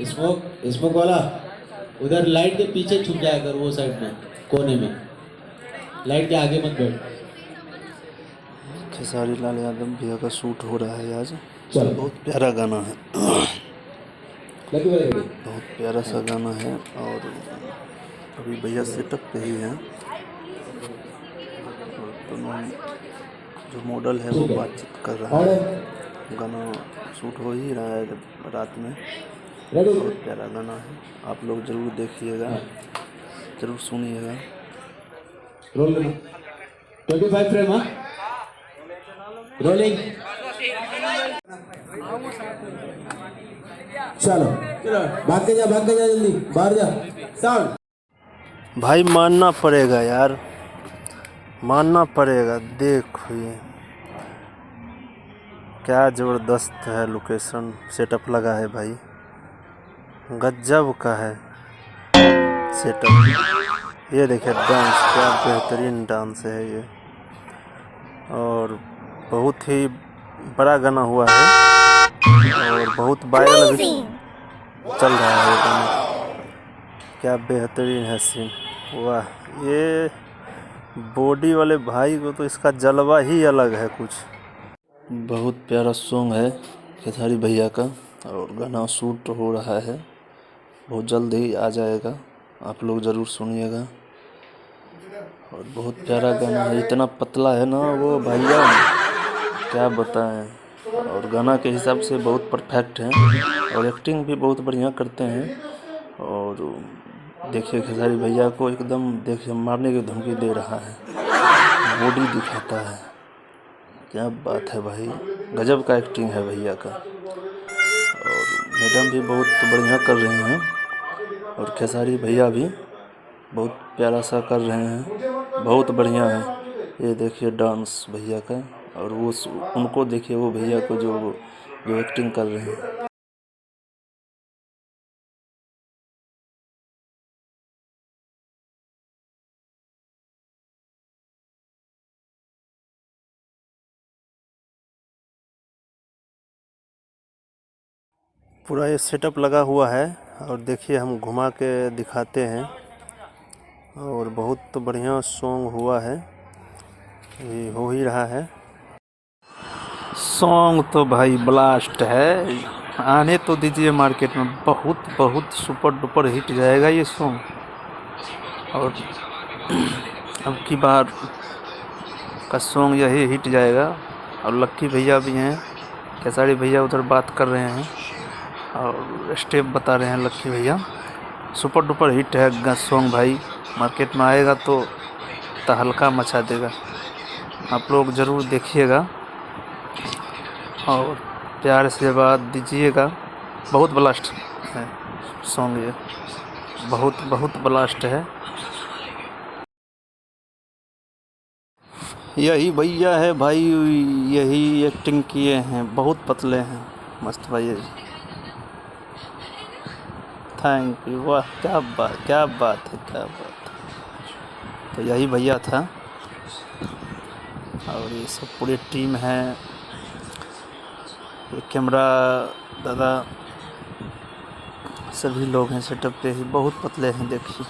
Smoke smoke वाला उधर light के पीछे छुप जाया कर, वो साइड में कोने में, लाइट के आगे मत बैठ। खेसारी लाल यादव भैया का शूट हो रहा है आज। चलो बहुत प्यारा गाना है, लकी भाई रेडी। बहुत प्यारा सा गाना है। और अभी भैया सेटअप पे ही हैं और दोनों जो मॉडल है वो बातचीत कर रहा है। गाना शूट हो ही रहा है रात में। बहुत प्यारा गाना है, आप लोग ज़रूर देखिएगा, ज़रूर सुनिएगा। Roll 25 frame. हाँ रोलिंग। चलो भाग के जा जल्दी, बाहर जा। साउंड भाई मानना पड़ेगा यार, मानना पड़ेगा। देखो ये क्या ज़बरदस्त है, लोकेशन सेटअप लगा है भाई, गजब का है सेटअप। ये देखिए डांस, क्या बेहतरीन डांस है ये। और बहुत ही बड़ा गाना हुआ है और बहुत वायरल भी चल रहा है ये गाना। क्या बेहतरीन है सीन, वाह। ये बॉडी वाले भाई को तो इसका जलवा ही अलग है कुछ। बहुत प्यारा सॉन्ग है खेसारी भैया का और गाना शूट हो रहा है, बहुत जल्द ही आ जाएगा, आप लोग ज़रूर सुनिएगा। और बहुत प्यारा गाना है, इतना पतला है ना वो भैया, क्या बताएं। और गाना के हिसाब से बहुत परफेक्ट है और एक्टिंग भी बहुत बढ़िया करते हैं। और देखिए खेसारी भैया को एकदम देखिए मारने की धमकी दे रहा है, बॉडी दिखाता है, क्या बात है भाई, गजब का एक्टिंग है भैया का। और मैडम भी बहुत बढ़िया कर रहे हैं और खेसारी भैया भी बहुत प्यारा सा कर रहे हैं, बहुत बढ़िया है। ये देखिए डांस भैया का, और वो उनको देखिए, वो भैया को जो एक्टिंग कर रहे हैं। पूरा ये सेटअप लगा हुआ है और देखिए हम घुमा के दिखाते हैं। और बहुत बढ़िया सॉन्ग हुआ है, ये हो ही रहा है। सॉन्ग तो भाई ब्लास्ट है, आने तो दीजिए मार्केट में, बहुत बहुत सुपर डुपर हिट जाएगा ये सॉन्ग। और अब की बार का सॉन्ग यही हिट जाएगा। और लक्की भैया भी हैं, खेसारी भैया उधर बात कर रहे हैं और स्टेप बता रहे हैं लक्की भैया। सुपर डुपर हिट है सॉन्ग भाई, मार्केट में आएगा तो तहलका मचा देगा, आप लोग ज़रूर देखिएगा और प्यार से बात दीजिएगा। बहुत ब्लास्ट है सॉन्ग ये, बहुत बहुत ब्लास्ट है। यही भैया है भाई, यही एक्टिंग किए हैं, बहुत पतले हैं, मस्त भाई। थैंक यू, वाह क्या बात, क्या बात है, क्या बात है। तो यही भैया था और ये सब पूरी टीम है, ये कैमरा दादा, सभी लोग हैं सेटअप पे ही, बहुत पतले हैं देखिए।